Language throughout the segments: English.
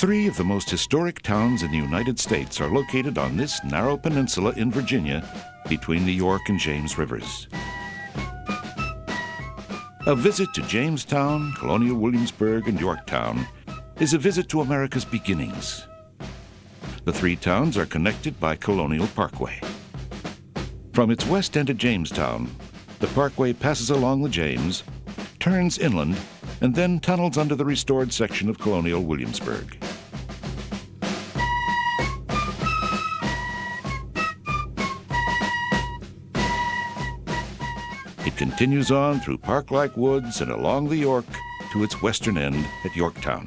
Three of the most historic towns in the United States are located on this narrow peninsula in Virginia between the York and James rivers. A visit to Jamestown, Colonial Williamsburg, and Yorktown is a visit to America's beginnings. The three towns are connected by Colonial Parkway. From its west end at Jamestown, the parkway passes along the James, turns inland, and then tunnels under the restored section of Colonial Williamsburg. It continues on through park-like woods and along the York to its western end at Yorktown.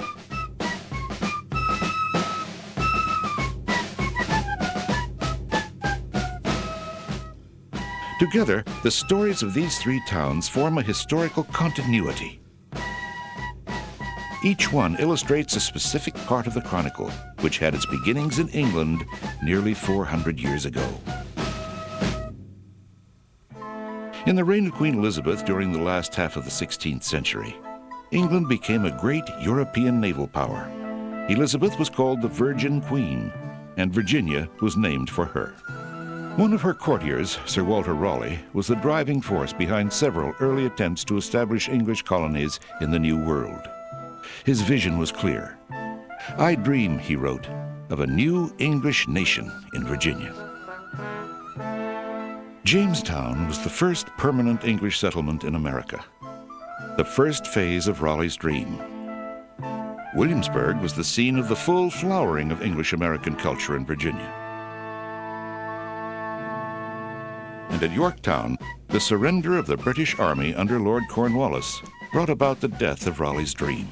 Together, the stories of these three towns form a historical continuity. Each one illustrates a specific part of the chronicle, which had its beginnings in England nearly 400 years ago. In the reign of Queen Elizabeth during the last half of the 16th century, England became a great European naval power. Elizabeth was called the Virgin Queen, and Virginia was named for her. One of her courtiers, Sir Walter Raleigh, was the driving force behind several early attempts to establish English colonies in the New World. His vision was clear. "I dream," he wrote, "of a new English nation in Virginia." Jamestown was the first permanent English settlement in America, the first phase of Raleigh's dream. Williamsburg was the scene of the full flowering of English-American culture in Virginia. And at Yorktown, the surrender of the British Army under Lord Cornwallis brought about the death of Raleigh's dream.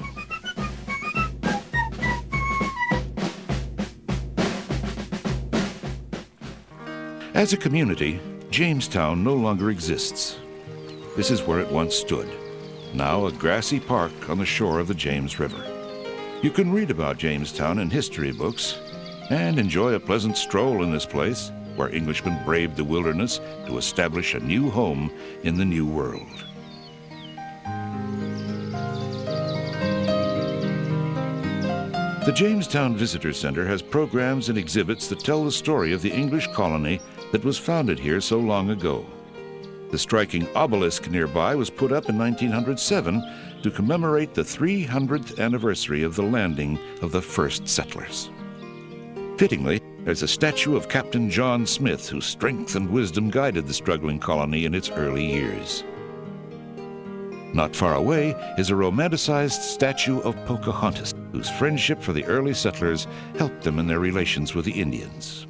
As a community, Jamestown no longer exists. This is where it once stood, now a grassy park on the shore of the James River. You can read about Jamestown in history books and enjoy a pleasant stroll in this place where Englishmen braved the wilderness to establish a new home in the New World. The Jamestown Visitor Center has programs and exhibits that tell the story of the English colony that was founded here so long ago. The striking obelisk nearby was put up in 1907 to commemorate the 300th anniversary of the landing of the first settlers. Fittingly, there's a statue of Captain John Smith, whose strength and wisdom guided the struggling colony in its early years. Not far away is a romanticized statue of Pocahontas, whose friendship for the early settlers helped them in their relations with the Indians.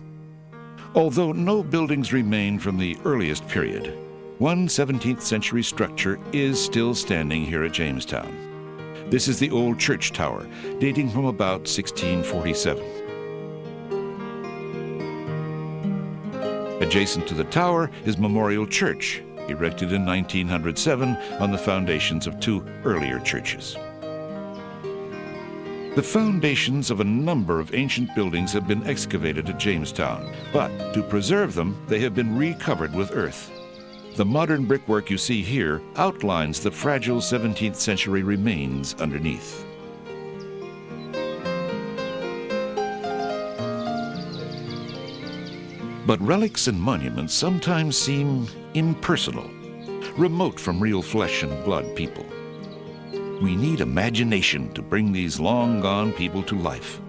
Although no buildings remain from the earliest period, one 17th century structure is still standing here at Jamestown. This is the old church tower, dating from about 1647. Adjacent to the tower is Memorial Church, erected in 1907 on the foundations of two earlier churches. The foundations of a number of ancient buildings have been excavated at Jamestown, but to preserve them, they have been recovered with earth. The modern brickwork you see here outlines the fragile 17th century remains underneath. But relics and monuments sometimes seem impersonal, remote from real flesh and blood people. We need imagination to bring these long-gone people to life,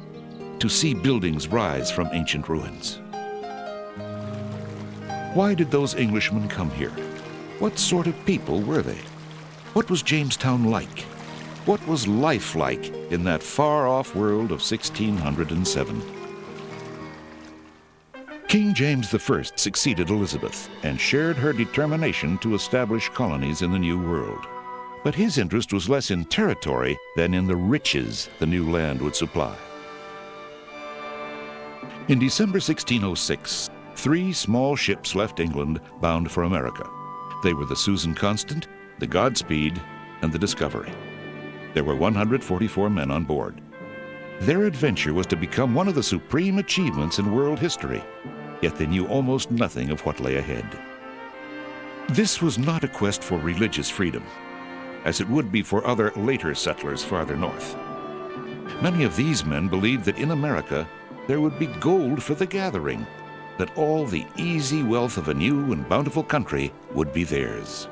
to see buildings rise from ancient ruins. Why did those Englishmen come here? What sort of people were they? What was Jamestown like? What was life like in that far-off world of 1607? King James I succeeded Elizabeth and shared her determination to establish colonies in the New World. But his interest was less in territory than in the riches the new land would supply. In December 1606, 3 small ships left England bound for America. They were the Susan Constant, the Godspeed, and the Discovery. There were 144 men on board. Their adventure was to become one of the supreme achievements in world history, yet they knew almost nothing of what lay ahead. This was not a quest for religious freedom, as it would be for other later settlers farther north. Many of these men believed that in America there would be gold for the gathering, that all the easy wealth of a new and bountiful country would be theirs.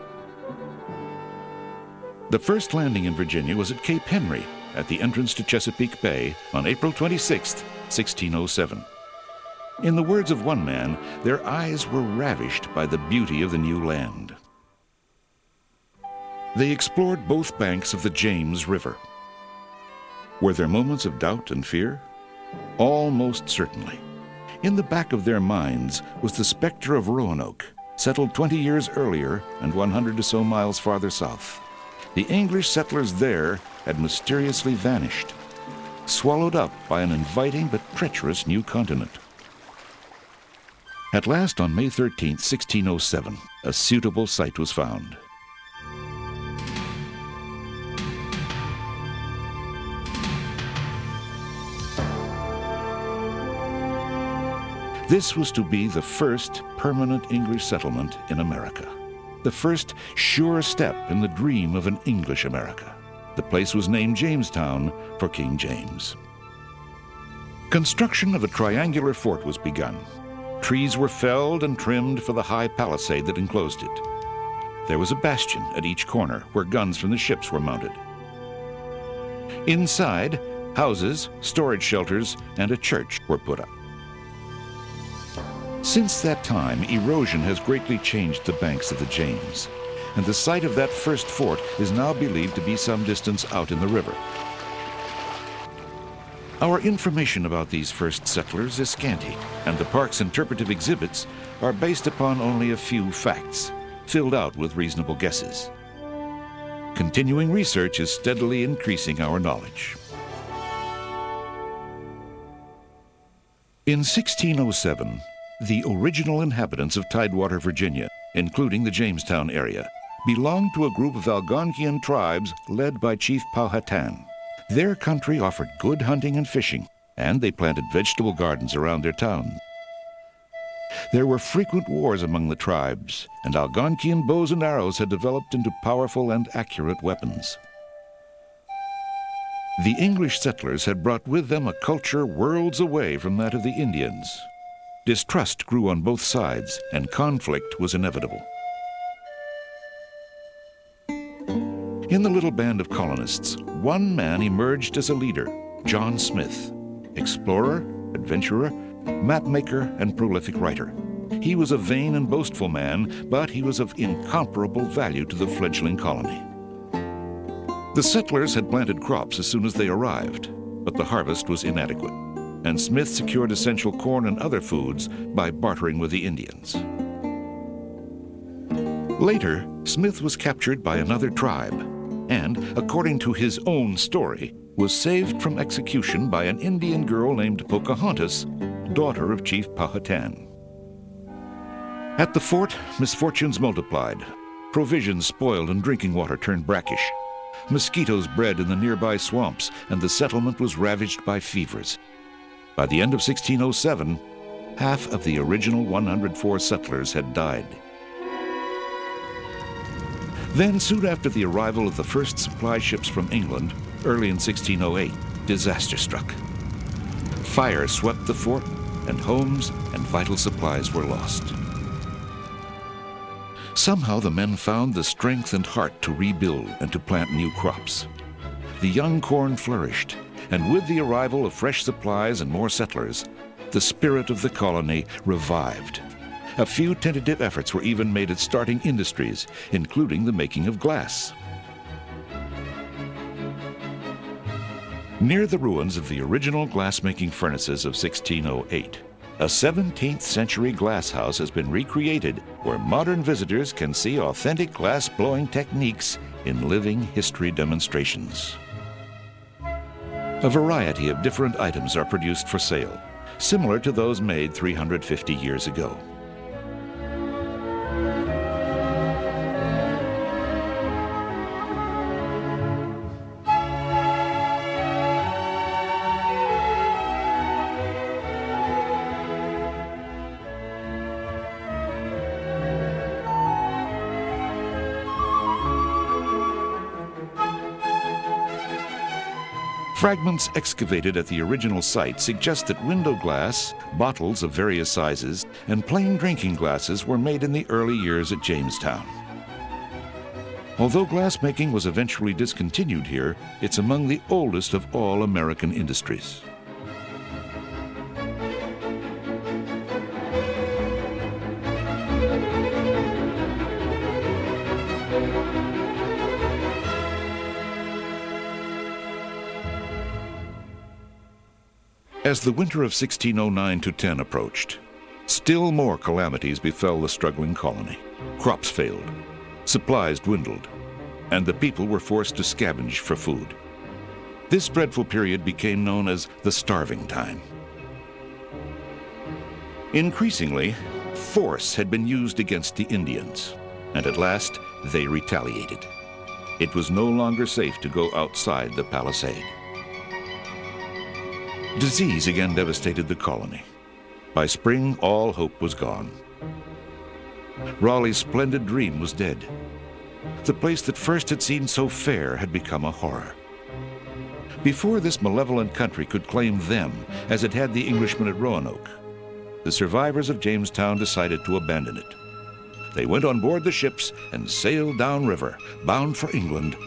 The first landing in Virginia was at Cape Henry, at the entrance to Chesapeake Bay, on April 26, 1607. In the words of one man, their eyes were ravished by the beauty of the new land. They explored both banks of the James River. Were there moments of doubt and fear? Almost certainly. In the back of their minds was the specter of Roanoke, settled 20 years earlier and 100 or so miles farther south. The English settlers there had mysteriously vanished, swallowed up by an inviting but treacherous new continent. At last, on May 13, 1607, a suitable site was found. This was to be the first permanent English settlement in America, the first sure step in the dream of an English America. The place was named Jamestown for King James. Construction of a triangular fort was begun. Trees were felled and trimmed for the high palisade that enclosed it. There was a bastion at each corner where guns from the ships were mounted. Inside, houses, storage shelters, and a church were put up. Since that time, erosion has greatly changed the banks of the James, and the site of that first fort is now believed to be some distance out in the river. Our information about these first settlers is scanty, and the park's interpretive exhibits are based upon only a few facts, filled out with reasonable guesses. Continuing research is steadily increasing our knowledge. In 1607, the original inhabitants of Tidewater, Virginia, including the Jamestown area, belonged to a group of Algonquian tribes led by Chief Powhatan. Their country offered good hunting and fishing, and they planted vegetable gardens around their towns. There were frequent wars among the tribes, and Algonquian bows and arrows had developed into powerful and accurate weapons. The English settlers had brought with them a culture worlds away from that of the Indians. Distrust grew on both sides, and conflict was inevitable. In the little band of colonists, one man emerged as a leader, John Smith, explorer, adventurer, mapmaker, and prolific writer. He was a vain and boastful man, but he was of incomparable value to the fledgling colony. The settlers had planted crops as soon as they arrived, but the harvest was inadequate, and Smith secured essential corn and other foods by bartering with the Indians. Later, Smith was captured by another tribe, and, according to his own story, was saved from execution by an Indian girl named Pocahontas, daughter of Chief Powhatan. At the fort, misfortunes multiplied. Provisions spoiled and drinking water turned brackish. Mosquitoes bred in the nearby swamps, and the settlement was ravaged by fevers. By the end of 1607, half of the original 104 settlers had died. Then, soon after the arrival of the first supply ships from England, early in 1608, disaster struck. Fire swept the fort, and homes and vital supplies were lost. Somehow the men found the strength and heart to rebuild and to plant new crops. The young corn flourished, and with the arrival of fresh supplies and more settlers, the spirit of the colony revived. A few tentative efforts were even made at starting industries, including the making of glass. Near the ruins of the original glass-making furnaces of 1608, a 17th century glass house has been recreated where modern visitors can see authentic glass-blowing techniques in living history demonstrations. A variety of different items are produced for sale, similar to those made 350 years ago. Fragments excavated at the original site suggest that window glass, bottles of various sizes, and plain drinking glasses were made in the early years at Jamestown. Although glassmaking was eventually discontinued here, it's among the oldest of all American industries. As the winter of 1609-10 approached, still more calamities befell the struggling colony. Crops failed, supplies dwindled, and the people were forced to scavenge for food. This dreadful period became known as the starving time. Increasingly, force had been used against the Indians, and at last they retaliated. It was no longer safe to go outside the palisade. Disease again devastated the colony. By spring, all hope was gone. Raleigh's splendid dream was dead. The place that first had seemed so fair had become a horror. Before this malevolent country could claim them, as it had the Englishmen at Roanoke, the survivors of Jamestown decided to abandon it. They went on board the ships and sailed downriver, bound for England,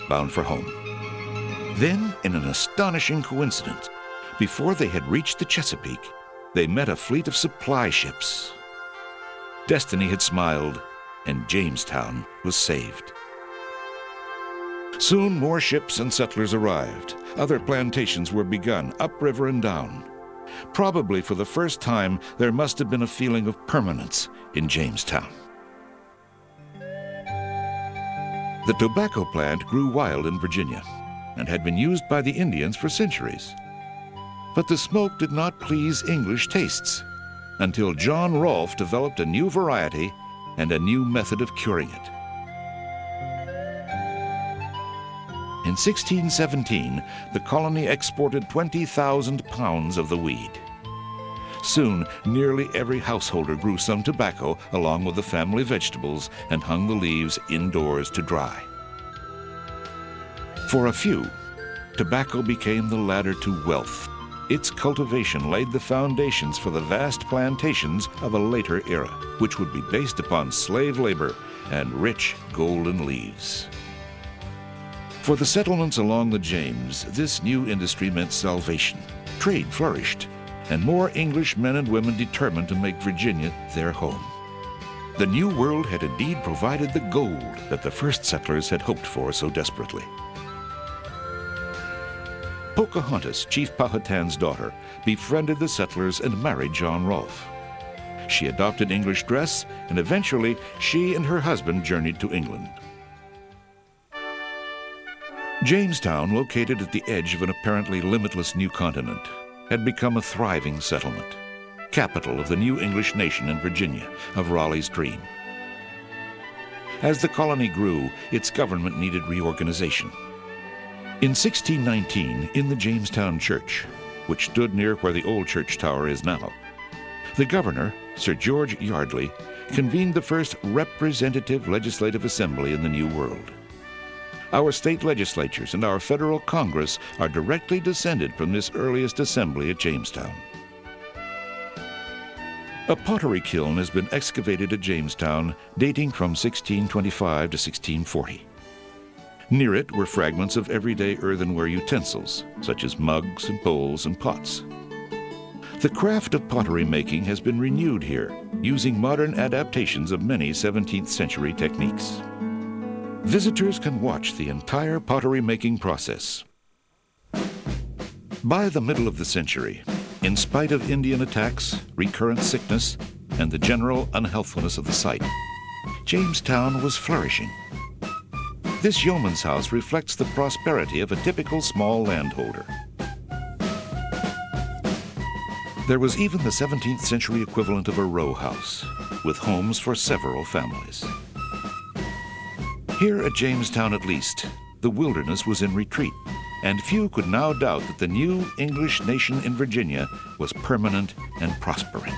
bound for home. Then, in an astonishing coincidence, before they had reached the Chesapeake, they met a fleet of supply ships. Destiny had smiled, and Jamestown was saved. Soon more ships and settlers arrived. Other plantations were begun, upriver and down. Probably for the first time, there must have been a feeling of permanence in Jamestown. The tobacco plant grew wild in Virginia and had been used by the Indians for centuries. But the smoke did not please English tastes until John Rolfe developed a new variety and a new method of curing it. In 1617, the colony exported 20,000 pounds of the weed. Soon, nearly every householder grew some tobacco along with the family vegetables and hung the leaves indoors to dry. For a few, tobacco became the ladder to wealth. Its cultivation laid the foundations for the vast plantations of a later era, which would be based upon slave labor and rich golden leaves. For the settlements along the James, this new industry meant salvation. Trade flourished, and more English men and women determined to make Virginia their home. The New World had indeed provided the gold that the first settlers had hoped for so desperately. Pocahontas, Chief Powhatan's daughter, befriended the settlers and married John Rolfe. She adopted English dress, and eventually she and her husband journeyed to England. Jamestown, located at the edge of an apparently limitless new continent, had become a thriving settlement, capital of the new English nation in Virginia, of Raleigh's dream. As the colony grew, its government needed reorganization. In 1619, in the Jamestown Church, which stood near where the old church tower is now, the governor, Sir George Yardley, convened the first representative legislative assembly in the New World. Our state legislatures and our federal Congress are directly descended from this earliest assembly at Jamestown. A pottery kiln has been excavated at Jamestown, dating from 1625 to 1640. Near it were fragments of everyday earthenware utensils, such as mugs and bowls and pots. The craft of pottery making has been renewed here, using modern adaptations of many 17th century techniques. Visitors can watch the entire pottery making process. By the middle of the century, in spite of Indian attacks, recurrent sickness, and the general unhealthfulness of the site, Jamestown was flourishing. This yeoman's house reflects the prosperity of a typical small landholder. There was even the 17th century equivalent of a row house, with homes for several families. Here at Jamestown at least, the wilderness was in retreat, and few could now doubt that the new English nation in Virginia was permanent and prospering.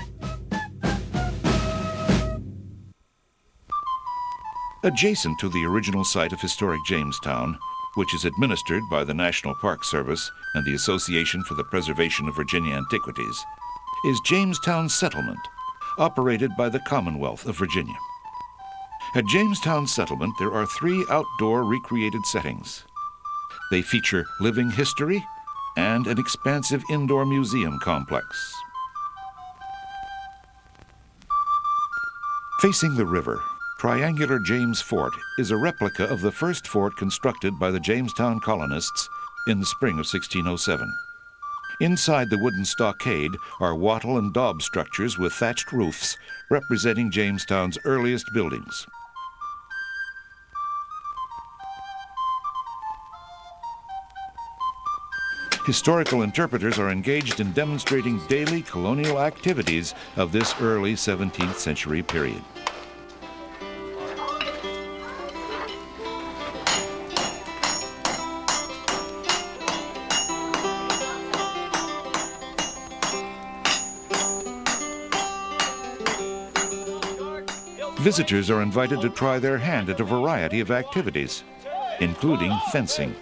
Adjacent to the original site of historic Jamestown which is administered by the National Park Service and the Association for the Preservation of Virginia Antiquities, is Jamestown Settlement, operated by the Commonwealth of Virginia. At Jamestown Settlement, there are 3 outdoor recreated settings. They feature living history and an expansive indoor museum complex. Facing the river, Triangular James Fort is a replica of the first fort constructed by the Jamestown colonists in the spring of 1607. Inside the wooden stockade are wattle and daub structures with thatched roofs representing Jamestown's earliest buildings. Historical interpreters are engaged in demonstrating daily colonial activities of this early 17th century period. Visitors are invited to try their hand at a variety of activities, including fencing.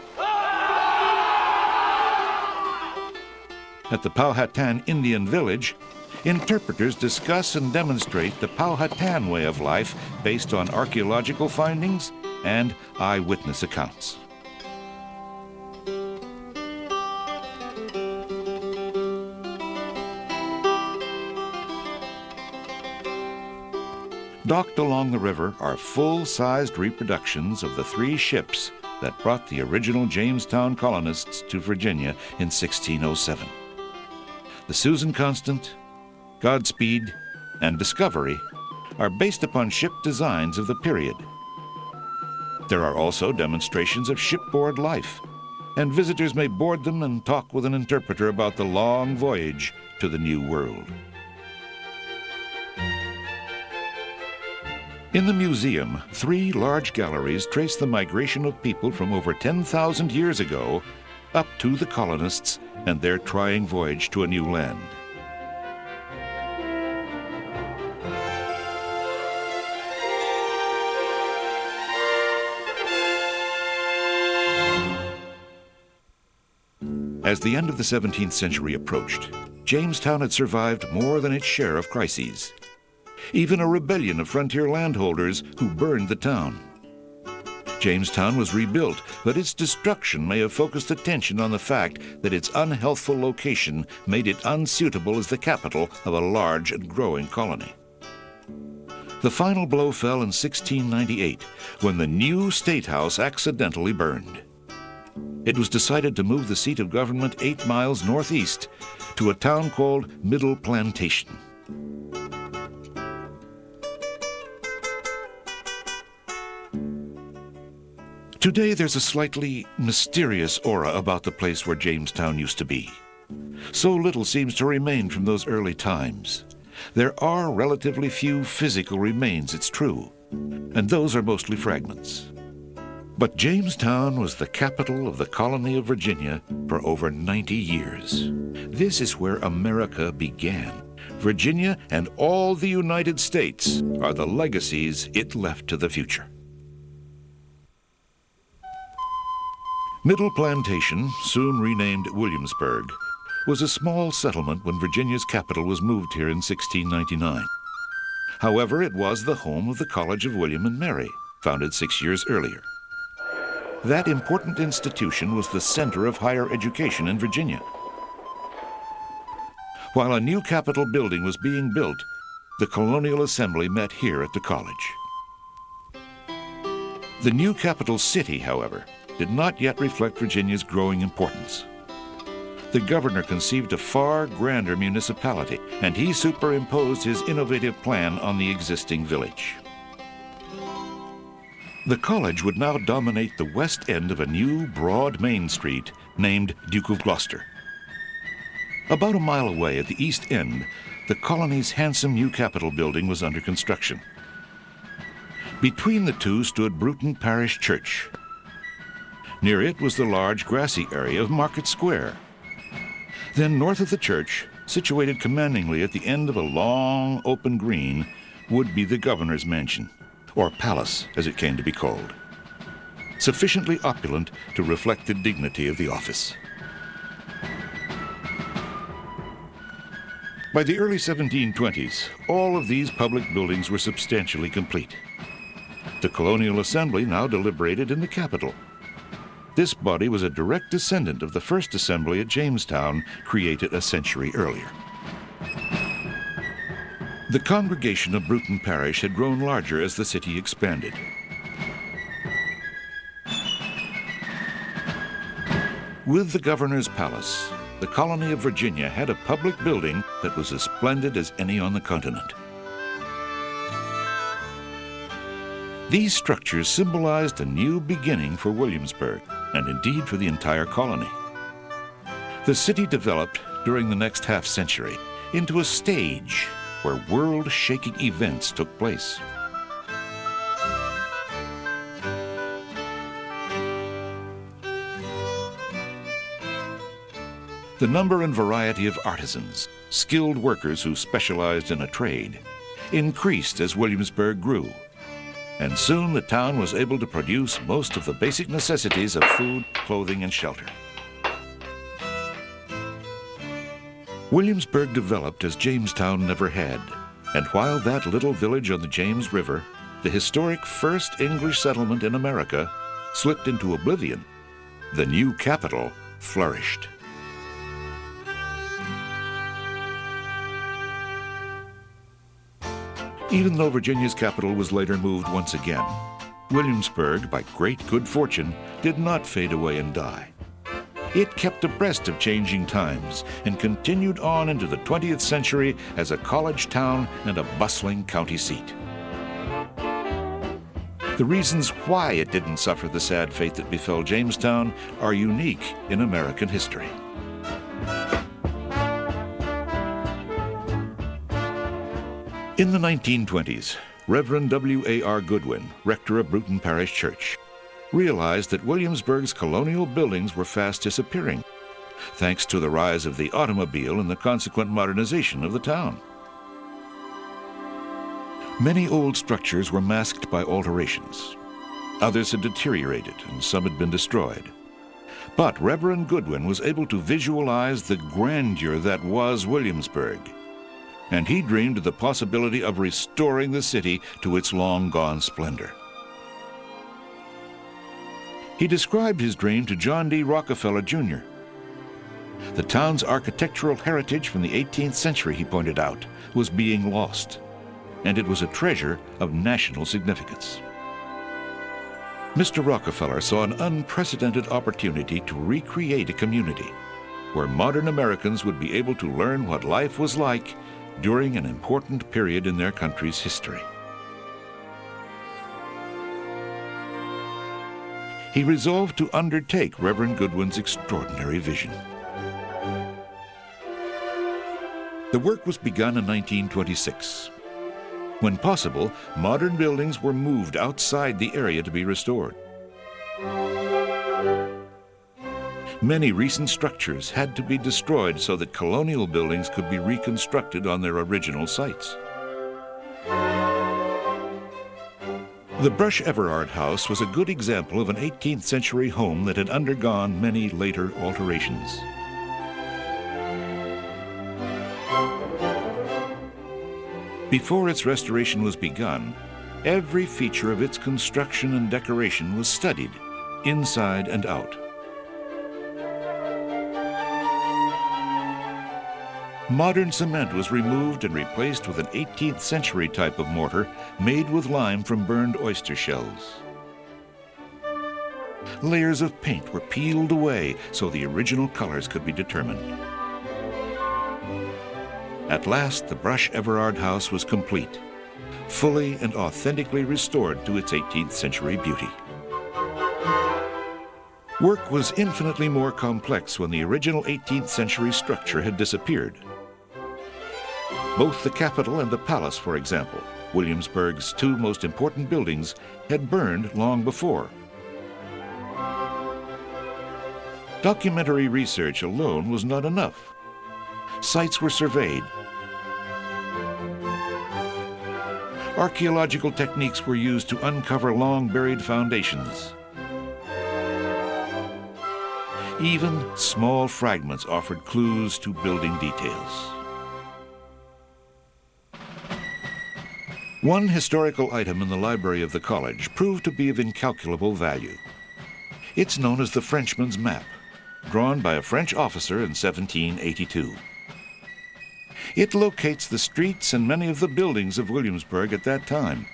At the Powhatan Indian Village, interpreters discuss and demonstrate the Powhatan way of life based on archaeological findings and eyewitness accounts. Docked along the river are full-sized reproductions of the 3 ships that brought the original Jamestown colonists to Virginia in 1607. The Susan Constant, Godspeed, and Discovery are based upon ship designs of the period. There are also demonstrations of shipboard life, and visitors may board them and talk with an interpreter about the long voyage to the New World. In the museum, 3 large galleries trace the migration of people from over 10,000 years ago up to the colonists and their trying voyage to a new land. As the end of the 17th century approached, Jamestown had survived more than its share of crises. Even a rebellion of frontier landholders who burned the town. Jamestown was rebuilt, but its destruction may have focused attention on the fact that its unhealthful location made it unsuitable as the capital of a large and growing colony. The final blow fell in 1698, when the new State House accidentally burned. It was decided to move the seat of government 8 miles northeast to a town called Middle Plantation. Today, there's a slightly mysterious aura about the place where Jamestown used to be. So little seems to remain from those early times. There are relatively few physical remains, it's true, and those are mostly fragments. But Jamestown was the capital of the colony of Virginia for over 90 years. This is where America began. Virginia and all the United States are the legacies it left to the future. Middle Plantation, soon renamed Williamsburg, was a small settlement when Virginia's capital was moved here in 1699. However, it was the home of the College of William and Mary, founded 6 years earlier. That important institution was the center of higher education in Virginia. While a new Capitol building was being built, the Colonial Assembly met here at the college. The new capital city, however, did not yet reflect Virginia's growing importance. The governor conceived a far grander municipality, and he superimposed his innovative plan on the existing village. The college would now dominate the west end of a new, broad main street named Duke of Gloucester. About a mile away at the east end, the colony's handsome new Capitol building was under construction. Between the two stood Bruton Parish Church. Near it was the large grassy area of Market Square. Then north of the church, situated commandingly at the end of a long, open green, would be the governor's mansion, or palace as it came to be called. sufficiently opulent to reflect the dignity of the office. By the early 1720s, all of these public buildings were substantially complete. The Colonial Assembly now deliberated in the Capitol. This body was a direct descendant of the first assembly at Jamestown, created a century earlier. The congregation of Bruton Parish had grown larger as the city expanded. With the governor's palace, the colony of Virginia had a public building that was as splendid as any on the continent. These structures symbolized a new beginning for Williamsburg, and indeed for the entire colony. The city developed during the next half-century into a stage where world-shaking events took place. The number and variety of artisans, skilled workers who specialized in a trade, increased as Williamsburg grew, and soon the town was able to produce most of the basic necessities of food, clothing, and shelter. Williamsburg developed as Jamestown never had, and while that little village on the James River, the historic first English settlement in America, slipped into oblivion, the new capital flourished. Even though Virginia's capital was later moved once again, Williamsburg, by great good fortune, did not fade away and die. It kept abreast of changing times and continued on into the 20th century as a college town and a bustling county seat. The reasons why it didn't suffer the sad fate that befell Jamestown are unique in American history. In the 1920s, Reverend W.A.R. Goodwin, rector of Bruton Parish Church, realized that Williamsburg's colonial buildings were fast disappearing, thanks to the rise of the automobile and the consequent modernization of the town. Many old structures were masked by alterations. Others had deteriorated, and some had been destroyed. But Reverend Goodwin was able to visualize the grandeur that was Williamsburg, and he dreamed of the possibility of restoring the city to its long-gone splendor. He described his dream to John D. Rockefeller, Jr. The town's architectural heritage from the 18th century, he pointed out, was being lost, and it was a treasure of national significance. Mr. Rockefeller saw an unprecedented opportunity to recreate a community where modern Americans would be able to learn what life was like during an important period in their country's history. He resolved to undertake Reverend Goodwin's extraordinary vision. The work was begun in 1926. When possible, modern buildings were moved outside the area to be restored. Many recent structures had to be destroyed so that colonial buildings could be reconstructed on their original sites. The Brush Everard House was a good example of an 18th century home that had undergone many later alterations. Before its restoration was begun, every feature of its construction and decoration was studied, inside and out. Modern cement was removed and replaced with an 18th century type of mortar made with lime from burned oyster shells. Layers of paint were peeled away so the original colors could be determined. At last, the Brush Everard House was complete, fully and authentically restored to its 18th century beauty. Work was infinitely more complex when the original 18th century structure had disappeared. Both the Capitol and the Palace, for example, Williamsburg's two most important buildings, had burned long before. Documentary research alone was not enough. Sites were surveyed. Archaeological techniques were used to uncover long-buried foundations. Even small fragments offered clues to building details. One historical item in the library of the college proved to be of incalculable value. It's known as the Frenchman's Map, drawn by a French officer in 1782. It locates the streets and many of the buildings of Williamsburg at that time.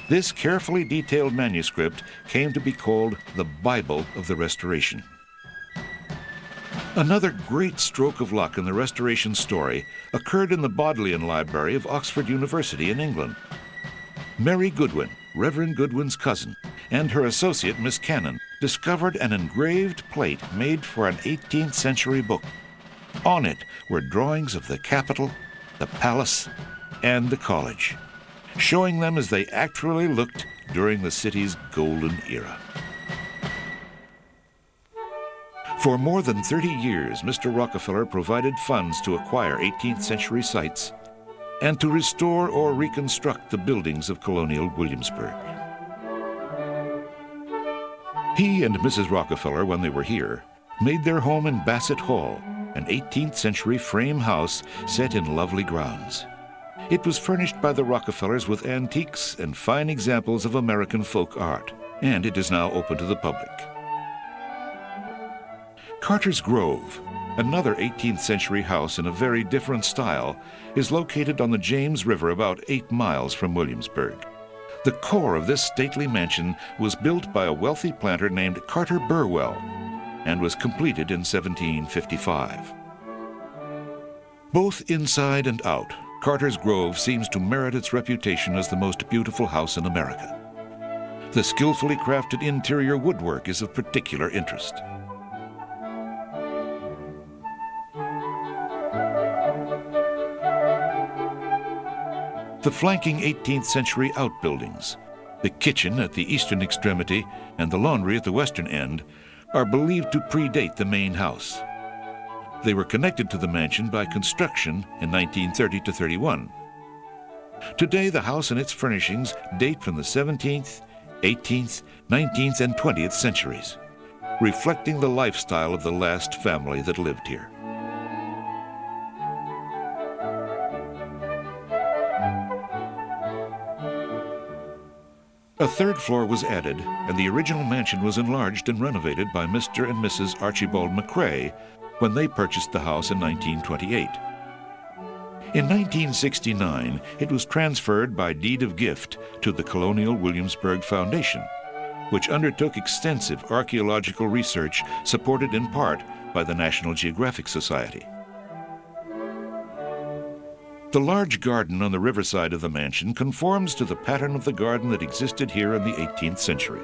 This carefully detailed manuscript came to be called the Bible of the Restoration. Another great stroke of luck in the Restoration story occurred in the Bodleian Library of Oxford University in England. Mary Goodwin, Reverend Goodwin's cousin, and her associate, Miss Cannon, discovered an engraved plate made for an 18th century book. On it were drawings of the Capitol, the palace, and the college, showing them as they actually looked during the city's golden era. For more than 30 years, Mr. Rockefeller provided funds to acquire 18th century sites and to restore or reconstruct the buildings of Colonial Williamsburg. He and Mrs. Rockefeller, when they were here, made their home in Bassett Hall, an 18th century frame house set in lovely grounds. It was furnished by the Rockefellers with antiques and fine examples of American folk art, and it is now open to the public. Carter's Grove, another 18th century house in a very different style, is located on the James River about 8 miles from Williamsburg. The core of this stately mansion was built by a wealthy planter named Carter Burwell and was completed in 1755. Both inside and out, Carter's Grove seems to merit its reputation as the most beautiful house in America. The skillfully crafted interior woodwork is of particular interest. The flanking 18th century outbuildings, the kitchen at the eastern extremity and the laundry at the western end, are believed to predate the main house. They were connected to the mansion by construction in 1930 to 31. Today, the house and its furnishings date from the 17th, 18th, 19th, and 20th centuries, reflecting the lifestyle of the last family that lived here. A third floor was added, and the original mansion was enlarged and renovated by Mr. and Mrs. Archibald McCrae when they purchased the house in 1928. In 1969, it was transferred by deed of gift to the Colonial Williamsburg Foundation, which undertook extensive archaeological research supported in part by the National Geographic Society. The large garden on the riverside of the mansion conforms to the pattern of the garden that existed here in the 18th century.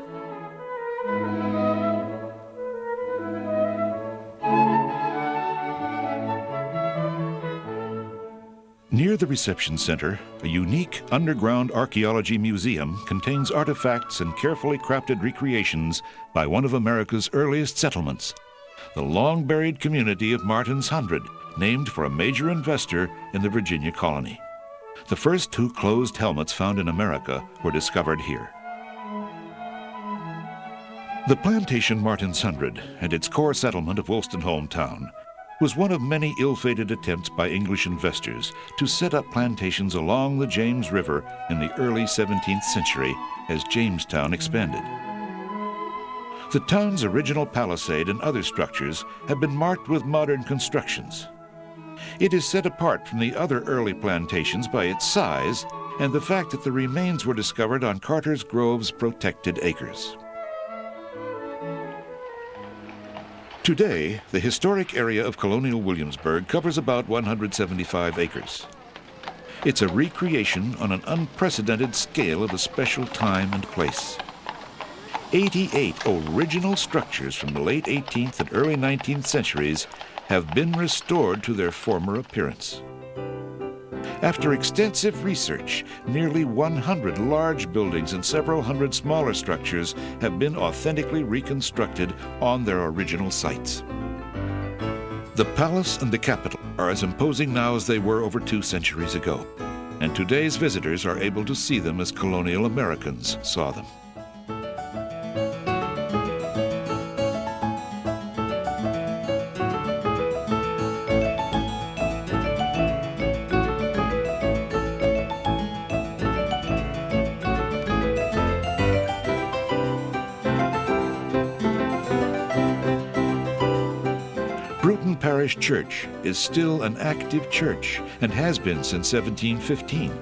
Near the reception center, a unique underground archaeology museum contains artifacts and carefully crafted recreations by one of America's earliest settlements, the long-buried community of Martin's Hundred, named for a major investor in the Virginia colony. The first 2 closed helmets found in America were discovered here. The plantation Martin's Hundred and its core settlement of Wolstenholme Town was one of many ill-fated attempts by English investors to set up plantations along the James River in the early 17th century as Jamestown expanded. The town's original palisade and other structures have been marked with modern constructions. It is set apart from the other early plantations by its size and the fact that the remains were discovered on Carter's Grove's protected acres. Today, the historic area of Colonial Williamsburg covers about 175 acres. It's a recreation on an unprecedented scale of a special time and place. 88 original structures from the late 18th and early 19th centuries have been restored to their former appearance. After extensive research, nearly 100 large buildings and several hundred smaller structures have been authentically reconstructed on their original sites. The palace and the Capitol are as imposing now as they were over 2 centuries ago, and today's visitors are able to see them as colonial Americans saw them. parish church is still an active church and has been since 1715.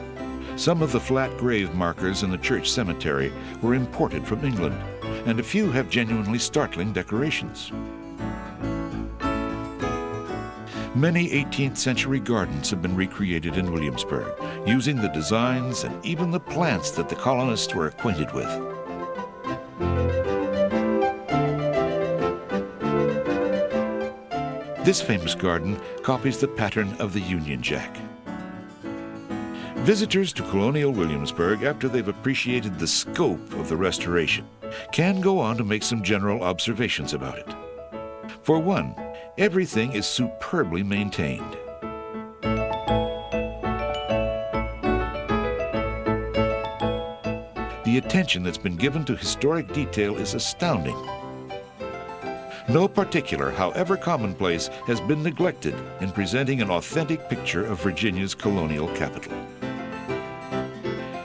Some of the flat grave markers in the church cemetery were imported from England, and a few have genuinely startling decorations. Many 18th century gardens have been recreated in Williamsburg, using the designs and even the plants that the colonists were acquainted with. This famous garden copies the pattern of the Union Jack. Visitors to Colonial Williamsburg, after they've appreciated the scope of the restoration, can go on to make some general observations about it. For one, everything is superbly maintained. The attention that's been given to historic detail is astounding. No particular, however commonplace, has been neglected in presenting an authentic picture of Virginia's colonial capital.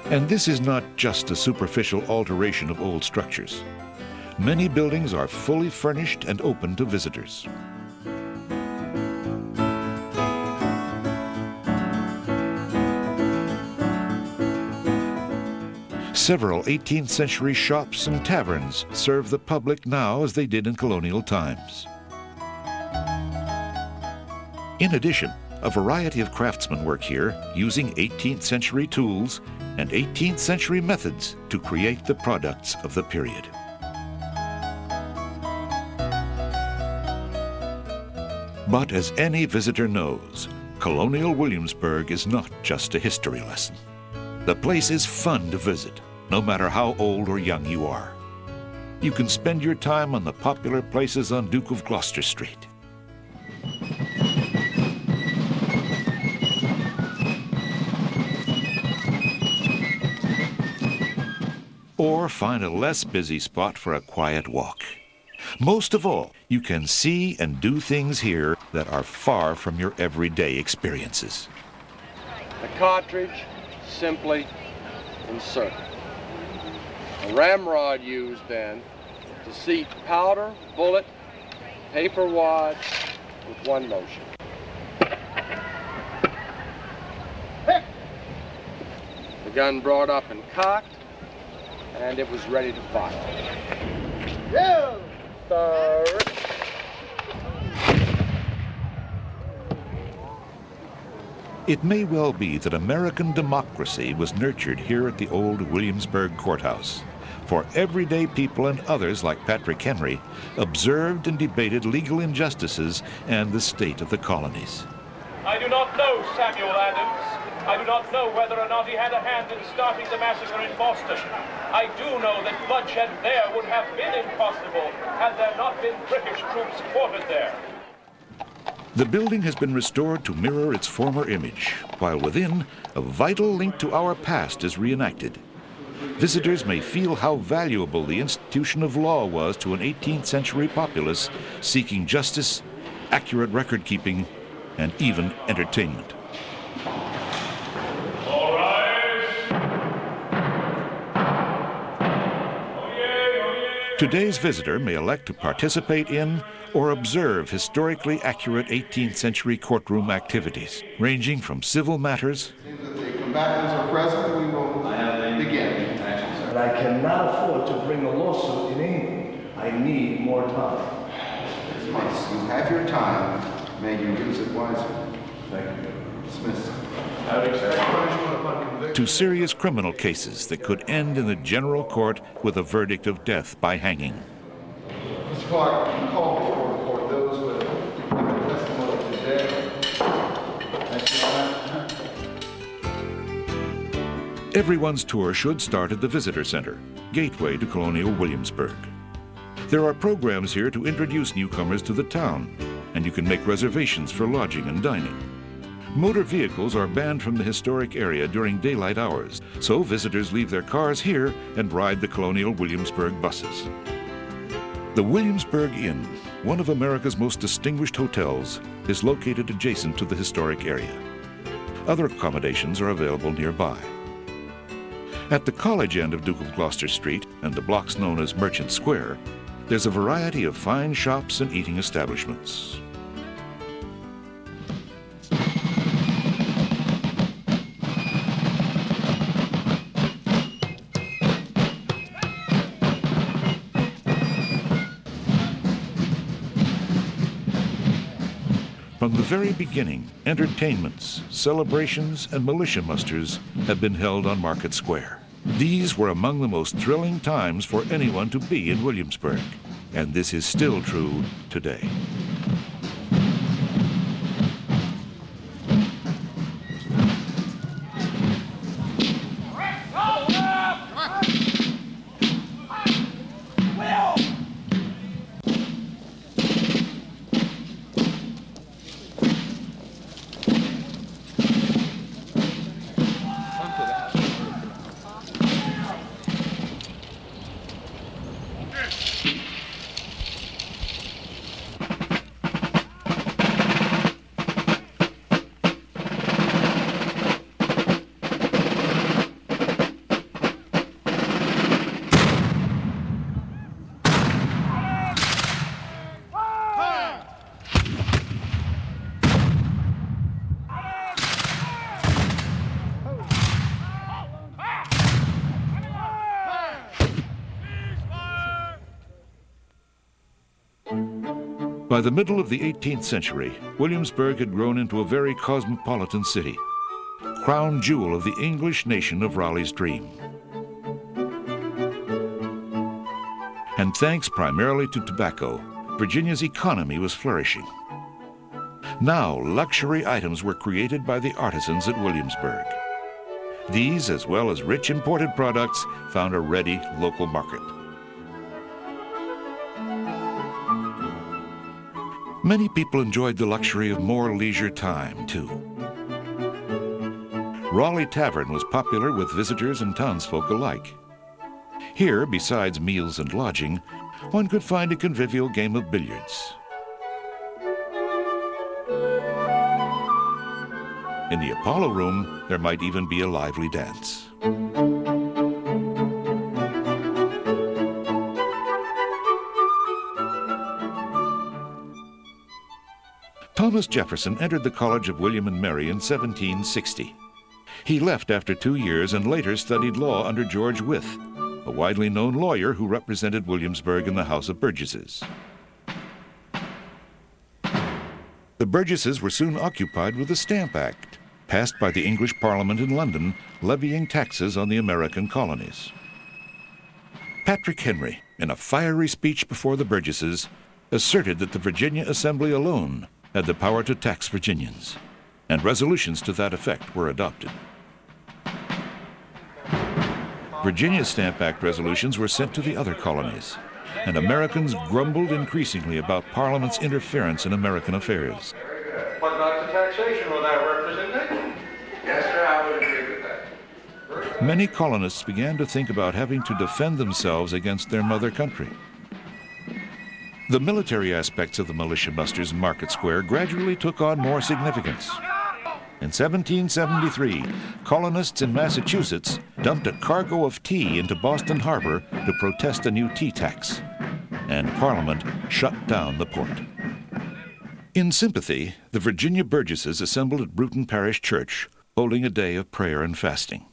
And this is not just a superficial alteration of old structures. Many buildings are fully furnished and open to visitors. Several 18th century shops and taverns serve the public now as they did in colonial times. In addition, a variety of craftsmen work here using 18th century tools and 18th century methods to create the products of the period. But as any visitor knows, Colonial Williamsburg is not just a history lesson. The place is fun to visit, no matter how old or young you are. You can spend your time on the popular places on Duke of Gloucester Street. Or find a less busy spot for a quiet walk. Most of all, you can see and do things here that are far from your everyday experiences. The cartridge simply inserted. A ramrod used then to seat powder, bullet, paper wads with one motion. The gun brought up and cocked, and it was ready to fire. Yeah. It may well be that American democracy was nurtured here at the old Williamsburg Courthouse, for everyday people and others like Patrick Henry observed and debated legal injustices and the state of the colonies. I do not know Samuel Adams. I do not know whether or not he had a hand in starting the massacre in Boston. I do know that bloodshed there would have been impossible had there not been British troops quartered there. The building has been restored to mirror its former image, while within, a vital link to our past is reenacted. Visitors may feel how valuable the institution of law was to an 18th century populace seeking justice, accurate record-keeping, and even entertainment. All rise. Today's visitor may elect to participate in or observe historically accurate 18th century courtroom activities, ranging from civil matters. Seems that the combatants are present. We will begin. And I cannot afford to bring a lawsuit in England. I need more time. Yes, you have your time. May you use it wisely. Thank you. Dismissed. To serious criminal cases that could end in the general court with a verdict of death by hanging. Mr. Clark, call before the court those who have given testimony today. Everyone's tour should start at the Visitor Center, gateway to Colonial Williamsburg. There are programs here to introduce newcomers to the town, and you can make reservations for lodging and dining. Motor vehicles are banned from the historic area during daylight hours, so visitors leave their cars here and ride the Colonial Williamsburg buses. The Williamsburg Inn, one of America's most distinguished hotels, is located adjacent to the historic area. Other accommodations are available nearby. At the college end of Duke of Gloucester Street and the blocks known as Merchant Square, there's a variety of fine shops and eating establishments. From the very beginning, entertainments, celebrations, and militia musters have been held on Market Square. These were among the most thrilling times for anyone to be in Williamsburg, and this is still true today. By the middle of the 18th century, Williamsburg had grown into a very cosmopolitan city, crown jewel of the English nation of Raleigh's dream. And thanks primarily to tobacco, Virginia's economy was flourishing. Now, luxury items were created by the artisans at Williamsburg. These, as well as rich imported products, found a ready local market. Many people enjoyed the luxury of more leisure time, too. Raleigh Tavern was popular with visitors and townsfolk alike. Here, besides meals and lodging, one could find a convivial game of billiards. In the Apollo Room, there might even be a lively dance. Thomas Jefferson entered the College of William and Mary in 1760. He left after 2 years and later studied law under George Wythe, a widely known lawyer who represented Williamsburg in the House of Burgesses. The Burgesses were soon occupied with the Stamp Act, passed by the English Parliament in London, levying taxes on the American colonies. Patrick Henry, in a fiery speech before the Burgesses, asserted that the Virginia Assembly alone had the power to tax Virginians, and resolutions to that effect were adopted. Virginia's Stamp Act resolutions were sent to the other colonies, and Americans grumbled increasingly about Parliament's interference in American affairs. But not to taxation without representation. Yes, sir, I would agree with that. Many colonists began to think about having to defend themselves against their mother country. The military aspects of the militia musters in Market Square gradually took on more significance. In 1773, colonists in Massachusetts dumped a cargo of tea into Boston Harbor to protest a new tea tax, and Parliament shut down the port. In sympathy, the Virginia Burgesses assembled at Bruton Parish Church, holding a day of prayer and fasting.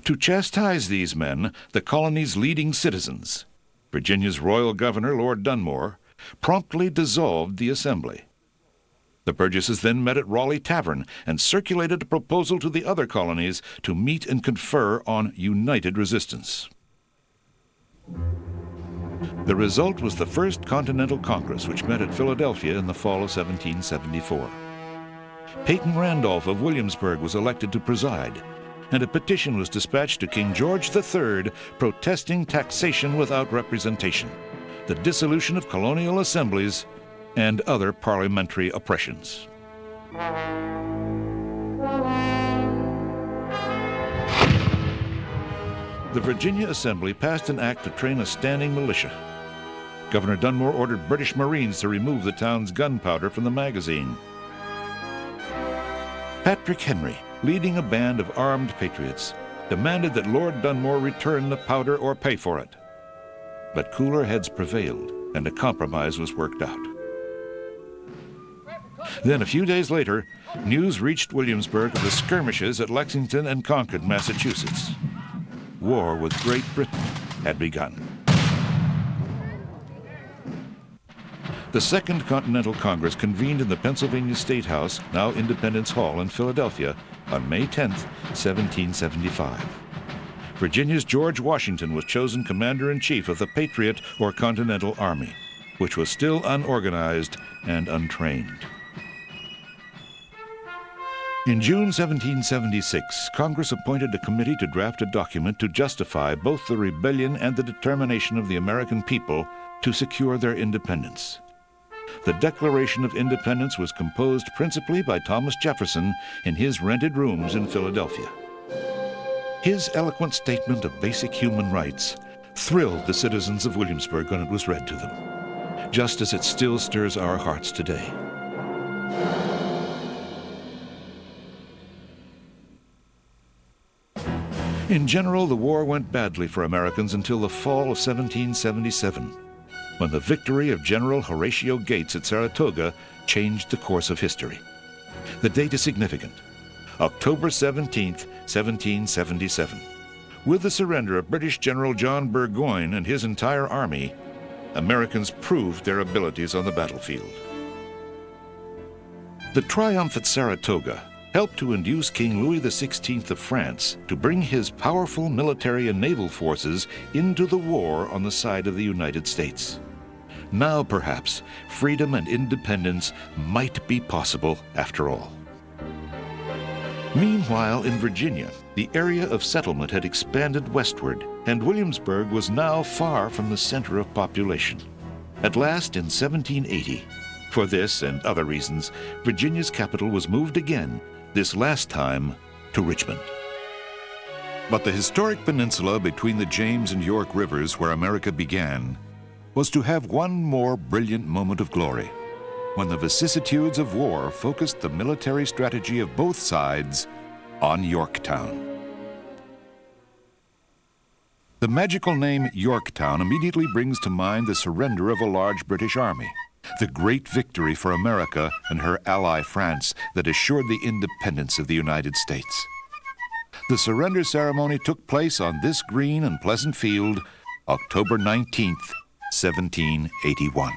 To chastise these men, the colony's leading citizens, Virginia's royal governor, Lord Dunmore, promptly dissolved the assembly. The Burgesses then met at Raleigh Tavern and circulated a proposal to the other colonies to meet and confer on united resistance. The result was the First Continental Congress, which met at Philadelphia in the fall of 1774. Peyton Randolph of Williamsburg was elected to preside, and a petition was dispatched to King George III protesting taxation without representation, the dissolution of colonial assemblies, and other parliamentary oppressions. The Virginia Assembly passed an act to train a standing militia. Governor Dunmore ordered British Marines to remove the town's gunpowder from the magazine. Patrick Henry, leading a band of armed patriots, demanded that Lord Dunmore return the powder or pay for it. But cooler heads prevailed, and a compromise was worked out. Then, a few days later, news reached Williamsburg of the skirmishes at Lexington and Concord, Massachusetts. War with Great Britain had begun. The Second Continental Congress convened in the Pennsylvania State House, now Independence Hall in Philadelphia, on May 10, 1775. Virginia's George Washington was chosen commander-in-chief of the Patriot or Continental Army, which was still unorganized and untrained. In June 1776, Congress appointed a committee to draft a document to justify both the rebellion and the determination of the American people to secure their independence. The Declaration of Independence was composed principally by Thomas Jefferson in his rented rooms in Philadelphia. His eloquent statement of basic human rights thrilled the citizens of Williamsburg when it was read to them, just as it still stirs our hearts today. In general, the war went badly for Americans until the fall of 1777, when the victory of General Horatio Gates at Saratoga changed the course of history. The date is significant. October 17, 1777. With the surrender of British General John Burgoyne and his entire army, Americans proved their abilities on the battlefield. The triumph at Saratoga helped to induce King Louis XVI of France to bring his powerful military and naval forces into the war on the side of the United States. Now, perhaps, freedom and independence might be possible after all. Meanwhile, in Virginia, the area of settlement had expanded westward, and Williamsburg was now far from the center of population. At last, in 1780, for this and other reasons, Virginia's capital was moved again, this last time to Richmond. But the historic peninsula between the James and York rivers where America began was to have one more brilliant moment of glory, when the vicissitudes of war focused the military strategy of both sides on Yorktown. The magical name Yorktown immediately brings to mind the surrender of a large British army, the great victory for America and her ally France that assured the independence of the United States. The surrender ceremony took place on this green and pleasant field, October 19th, 1781.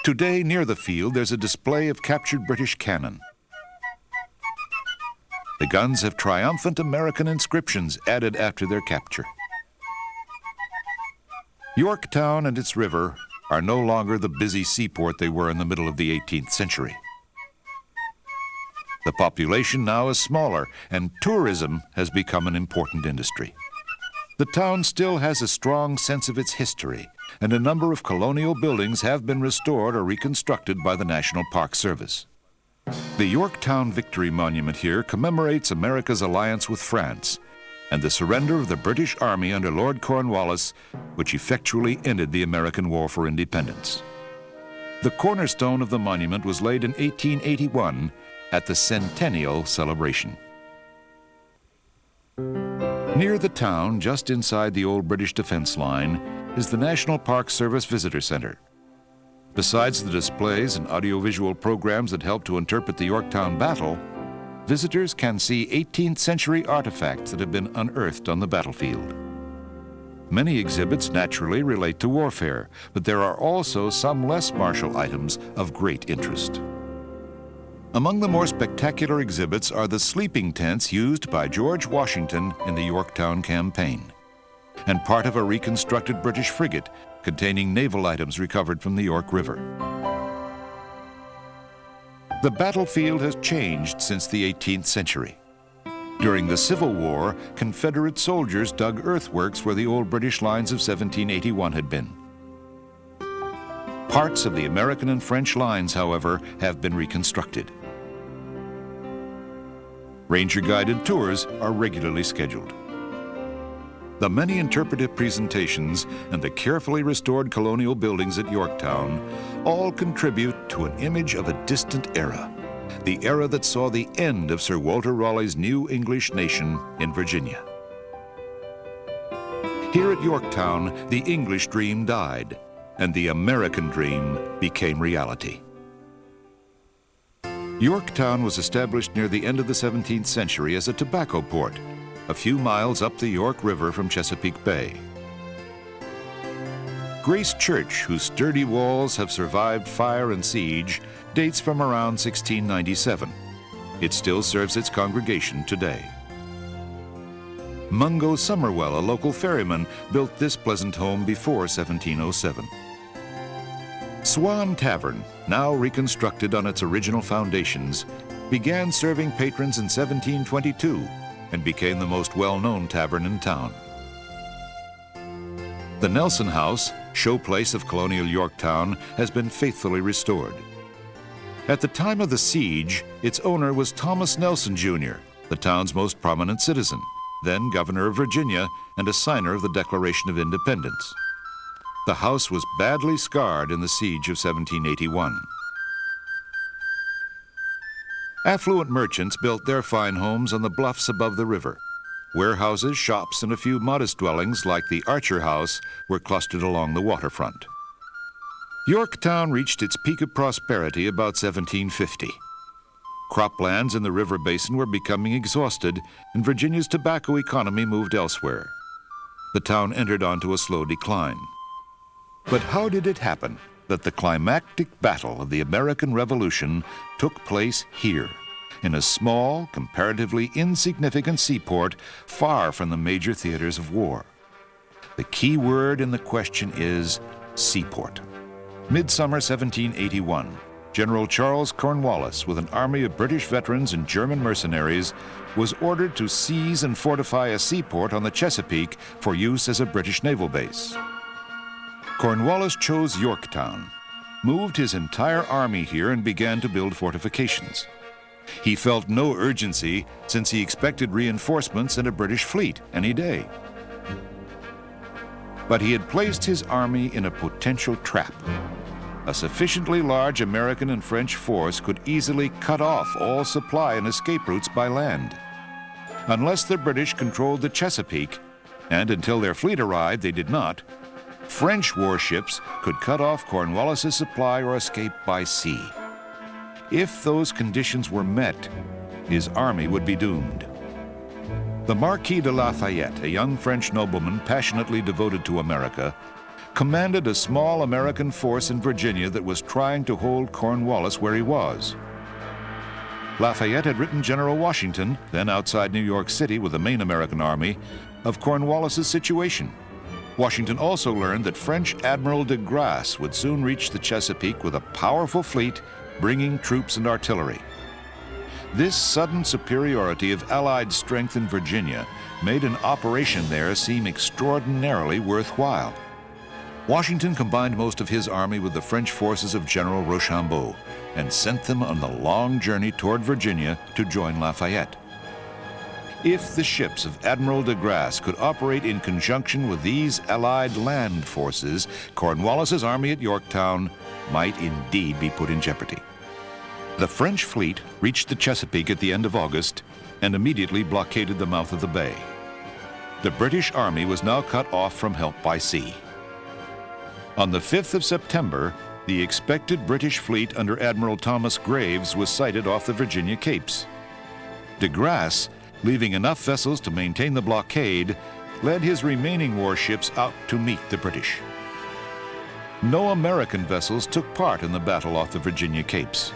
Today, near the field, there's a display of captured British cannon. The guns have triumphant American inscriptions added after their capture. Yorktown and its river are no longer the busy seaport they were in the middle of the 18th century. The population now is smaller, and tourism has become an important industry. The town still has a strong sense of its history, and a number of colonial buildings have been restored or reconstructed by the National Park Service. The Yorktown Victory Monument here commemorates America's alliance with France and the surrender of the British Army under Lord Cornwallis, which effectually ended the American War for Independence. The cornerstone of the monument was laid in 1881 at the centennial celebration. Near the town, just inside the old British defense line, is the National Park Service Visitor Center. Besides the displays and audiovisual programs that help to interpret the Yorktown battle, visitors can see 18th century artifacts that have been unearthed on the battlefield. Many exhibits naturally relate to warfare, but there are also some less martial items of great interest. Among the more spectacular exhibits are the sleeping tents used by George Washington in the Yorktown campaign, and part of a reconstructed British frigate containing naval items recovered from the York River. The battlefield has changed since the 18th century. During the Civil War, Confederate soldiers dug earthworks where the old British lines of 1781 had been. Parts of the American and French lines, however, have been reconstructed. Ranger-guided tours are regularly scheduled. The many interpretive presentations and the carefully restored colonial buildings at Yorktown all contribute to an image of a distant era, the era that saw the end of Sir Walter Raleigh's new English nation in Virginia. Here at Yorktown, the English dream died, and the American dream became reality. Yorktown was established near the end of the 17th century as a tobacco port, a few miles up the York River from Chesapeake Bay. Grace Church, whose sturdy walls have survived fire and siege, dates from around 1697. It still serves its congregation today. Mungo Somerwell, a local ferryman, built this pleasant home before 1707. Swan Tavern, now reconstructed on its original foundations, began serving patrons in 1722 and became the most well-known tavern in town. The Nelson House, showplace of colonial Yorktown, has been faithfully restored. At the time of the siege, its owner was Thomas Nelson, Jr., the town's most prominent citizen, then governor of Virginia and a signer of the Declaration of Independence. The house was badly scarred in the siege of 1781. Affluent merchants built their fine homes on the bluffs above the river. Warehouses, shops, and a few modest dwellings like the Archer House were clustered along the waterfront. Yorktown reached its peak of prosperity about 1750. Croplands in the river basin were becoming exhausted, and Virginia's tobacco economy moved elsewhere. The town entered onto a slow decline. But how did it happen that the climactic battle of the American Revolution took place here, in a small, comparatively insignificant seaport far from the major theaters of war? The key word in the question is seaport. Midsummer 1781, General Charles Cornwallis, with an army of British veterans and German mercenaries, was ordered to seize and fortify a seaport on the Chesapeake for use as a British naval base. Cornwallis chose Yorktown, moved his entire army here, and began to build fortifications. He felt no urgency since he expected reinforcements and a British fleet any day. But he had placed his army in a potential trap. A sufficiently large American and French force could easily cut off all supply and escape routes by land. Unless the British controlled the Chesapeake, and until their fleet arrived they did not, French warships could cut off Cornwallis's supply or escape by sea. If those conditions were met, his army would be doomed. The Marquis de Lafayette, a young French nobleman passionately devoted to America, commanded a small American force in Virginia that was trying to hold Cornwallis where he was. Lafayette had written General Washington, then outside New York City with the main American army, of Cornwallis's situation. Washington also learned that French Admiral de Grasse would soon reach the Chesapeake with a powerful fleet bringing troops and artillery. This sudden superiority of Allied strength in Virginia made an operation there seem extraordinarily worthwhile. Washington combined most of his army with the French forces of General Rochambeau and sent them on the long journey toward Virginia to join Lafayette. If the ships of Admiral de Grasse could operate in conjunction with these Allied land forces, Cornwallis's army at Yorktown might indeed be put in jeopardy. The French fleet reached the Chesapeake at the end of August and immediately blockaded the mouth of the bay. The British army was now cut off from help by sea. On the 5th of September, the expected British fleet under Admiral Thomas Graves was sighted off the Virginia Capes. De Grasse, leaving enough vessels to maintain the blockade, led his remaining warships out to meet the British. No American vessels took part in the battle off the Virginia Capes,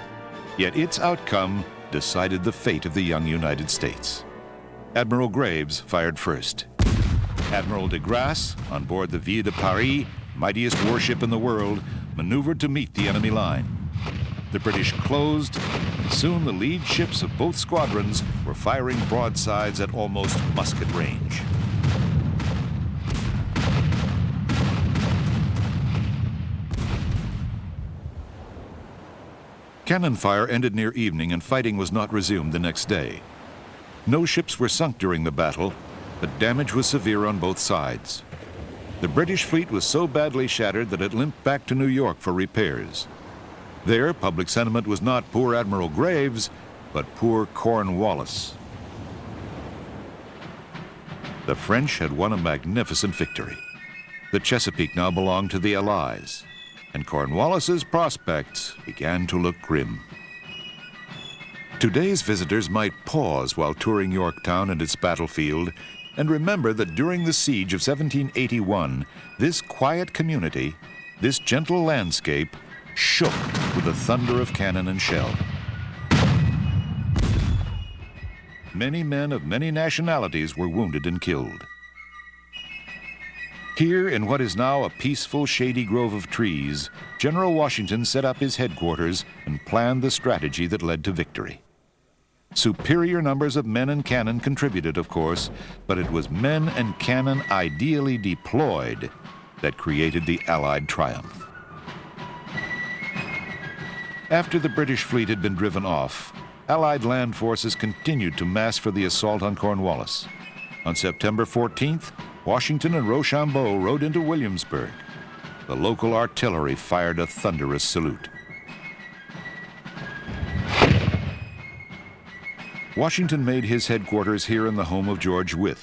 yet its outcome decided the fate of the young United States. Admiral Graves fired first. Admiral de Grasse, on board the Ville de Paris, mightiest warship in the world, maneuvered to meet the enemy line. The British closed, and soon the lead ships of both squadrons were firing broadsides at almost musket range. Cannon fire ended near evening and fighting was not resumed the next day. No ships were sunk during the battle, but damage was severe on both sides. The British fleet was so badly shattered that it limped back to New York for repairs. There, public sentiment was not poor Admiral Graves, but poor Cornwallis. The French had won a magnificent victory. The Chesapeake now belonged to the Allies, and Cornwallis's prospects began to look grim. Today's visitors might pause while touring Yorktown and its battlefield And remember that during the siege of 1781, this quiet community, this gentle landscape, shook with the thunder of cannon and shell. Many men of many nationalities were wounded and killed. Here, in what is now a peaceful, shady grove of trees, General Washington set up his headquarters and planned the strategy that led to victory. Superior numbers of men and cannon contributed, of course, but it was men and cannon ideally deployed that created the Allied triumph. After the British fleet had been driven off, Allied land forces continued to mass for the assault on Cornwallis. On September 14th, Washington and Rochambeau rode into Williamsburg. The local artillery fired a thunderous salute. Washington made his headquarters here in the home of George Wythe.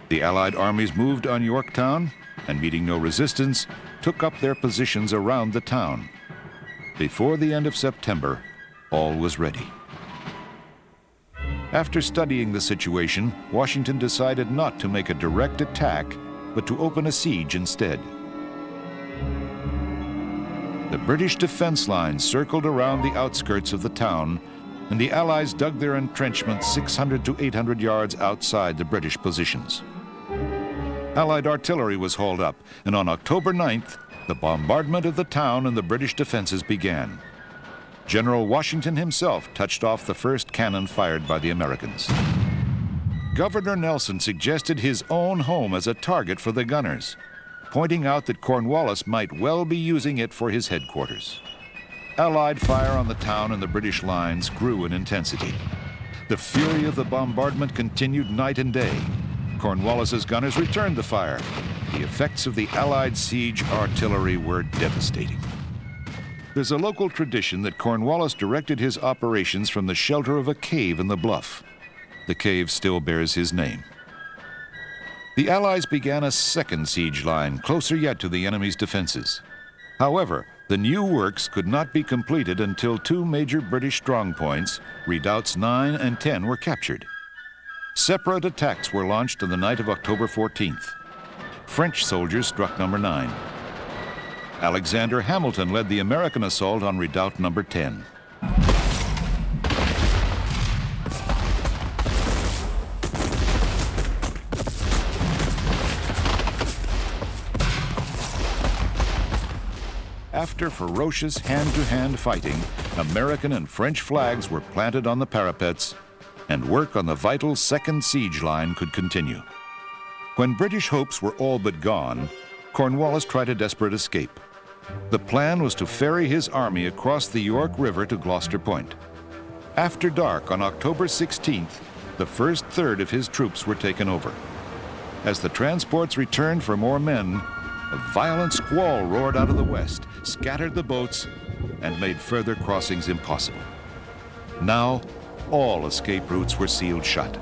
The Allied armies moved on Yorktown and, meeting no resistance, took up their positions around the town. Before the end of September, all was ready. After studying the situation, Washington decided not to make a direct attack, but to open a siege instead. The British defense lines circled around the outskirts of the town, and the Allies dug their entrenchments 600 to 800 yards outside the British positions. Allied artillery was hauled up, and on October 9th, the bombardment of the town and the British defenses began. General Washington himself touched off the first cannon fired by the Americans. Governor Nelson suggested his own home as a target for the gunners, pointing out that Cornwallis might well be using it for his headquarters. Allied fire on the town and the British lines grew in intensity. The fury of the bombardment continued night and day. Cornwallis's gunners returned the fire. The effects of the Allied siege artillery were devastating. There's a local tradition that Cornwallis directed his operations from the shelter of a cave in the bluff. The cave still bears his name. The Allies began a second siege line, closer yet to the enemy's defenses. However, the new works could not be completed until two major British strongpoints, redoubts 9 and 10, were captured. Separate attacks were launched on the night of October 14th. French soldiers struck number 9. Alexander Hamilton led the American assault on redoubt number 10. After ferocious hand-to-hand fighting, American and French flags were planted on the parapets, and work on the vital second siege line could continue. When British hopes were all but gone, Cornwallis tried a desperate escape. The plan was to ferry his army across the York River to Gloucester Point. After dark on October 16th, the first third of his troops were taken over. As the transports returned for more men, a violent squall roared out of the west, scattered the boats, and made further crossings impossible. Now, all escape routes were sealed shut.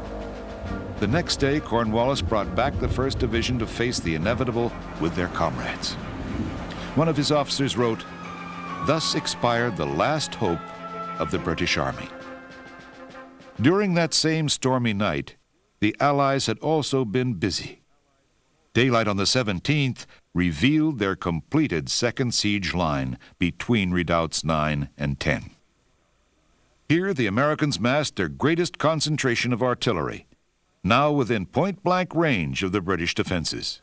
The next day, Cornwallis brought back the 1st Division to face the inevitable with their comrades. One of his officers wrote, "Thus expired the last hope of the British Army." During that same stormy night, the Allies had also been busy. Daylight on the 17th revealed their completed second siege line between redoubts 9 and 10. Here, the Americans massed their greatest concentration of artillery, now within point-blank range of the British defenses.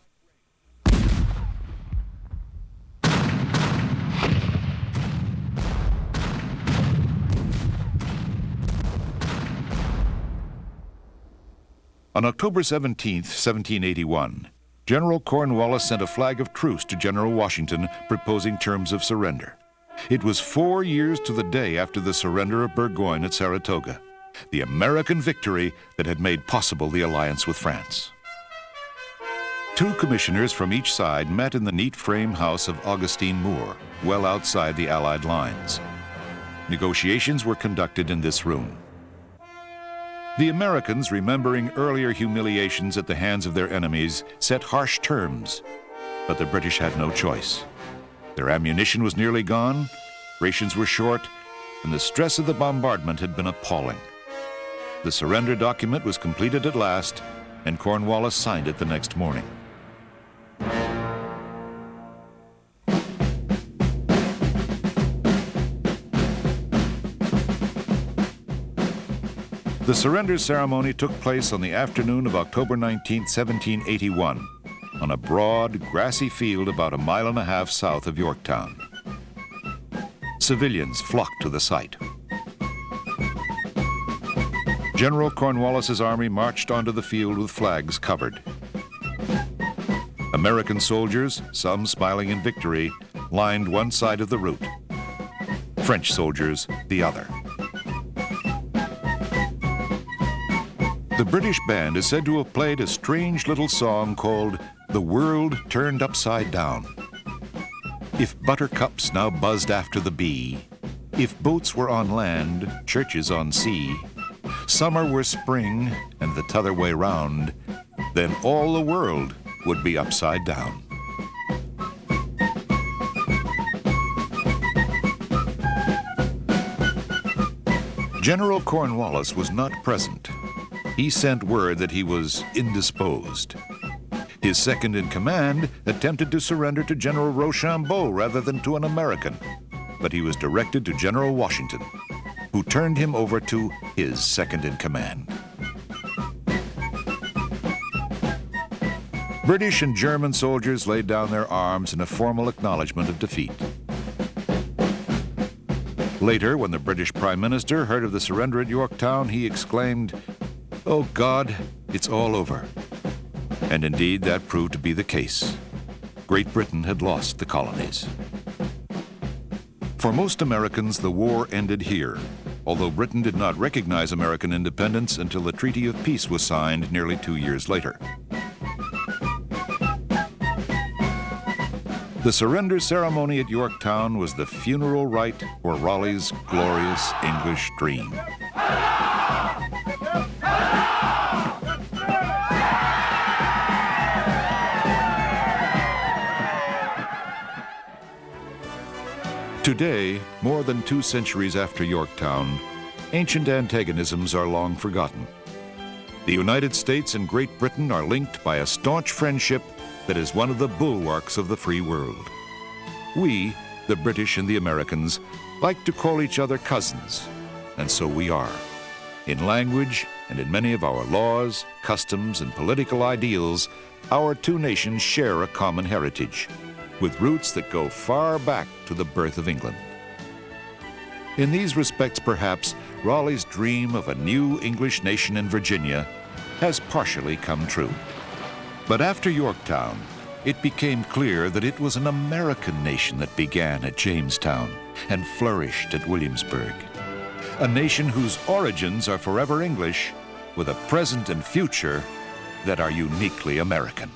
On October 17th, 1781, General Cornwallis sent a flag of truce to General Washington proposing terms of surrender. It was 4 years to the day after the surrender of Burgoyne at Saratoga, the American victory that had made possible the alliance with France. Two commissioners from each side met in the neat frame house of Augustine Moore, well outside the Allied lines. Negotiations were conducted in this room. The Americans, remembering earlier humiliations at the hands of their enemies, set harsh terms, but the British had no choice. Their ammunition was nearly gone, rations were short, and the stress of the bombardment had been appalling. The surrender document was completed at last, and Cornwallis signed it the next morning. The surrender ceremony took place on the afternoon of October 19, 1781, on a broad, grassy field about a mile and a half south of Yorktown. Civilians flocked to the site. General Cornwallis's army marched onto the field with flags covered. American soldiers, some smiling in victory, lined one side of the route. French soldiers, the other. The British band is said to have played a strange little song called "The World Turned Upside Down." If buttercups now buzzed after the bee, if boats were on land, churches on sea, summer were spring and the t'other way round, then all the world would be upside down. General Cornwallis was not present. He sent word that he was indisposed. His second-in-command attempted to surrender to General Rochambeau rather than to an American, but he was directed to General Washington, who turned him over to his second-in-command. British and German soldiers laid down their arms in a formal acknowledgement of defeat. Later, when the British Prime Minister heard of the surrender at Yorktown, he exclaimed, "Oh God, it's all over." And indeed, that proved to be the case. Great Britain had lost the colonies. For most Americans, the war ended here, although Britain did not recognize American independence until the Treaty of Peace was signed nearly 2 years later. The surrender ceremony at Yorktown was the funeral rite for Raleigh's glorious English dream. Today, more than 2 centuries after Yorktown, ancient antagonisms are long forgotten. The United States and Great Britain are linked by a staunch friendship that is one of the bulwarks of the free world. We, the British and the Americans, like to call each other cousins, and so we are. In language and in many of our laws, customs, and political ideals, our two nations share a common heritage, with roots that go far back to the birth of England. In these respects, perhaps, Raleigh's dream of a new English nation in Virginia has partially come true. But after Yorktown, it became clear that it was an American nation that began at Jamestown and flourished at Williamsburg. A nation whose origins are forever English, with a present and future that are uniquely American.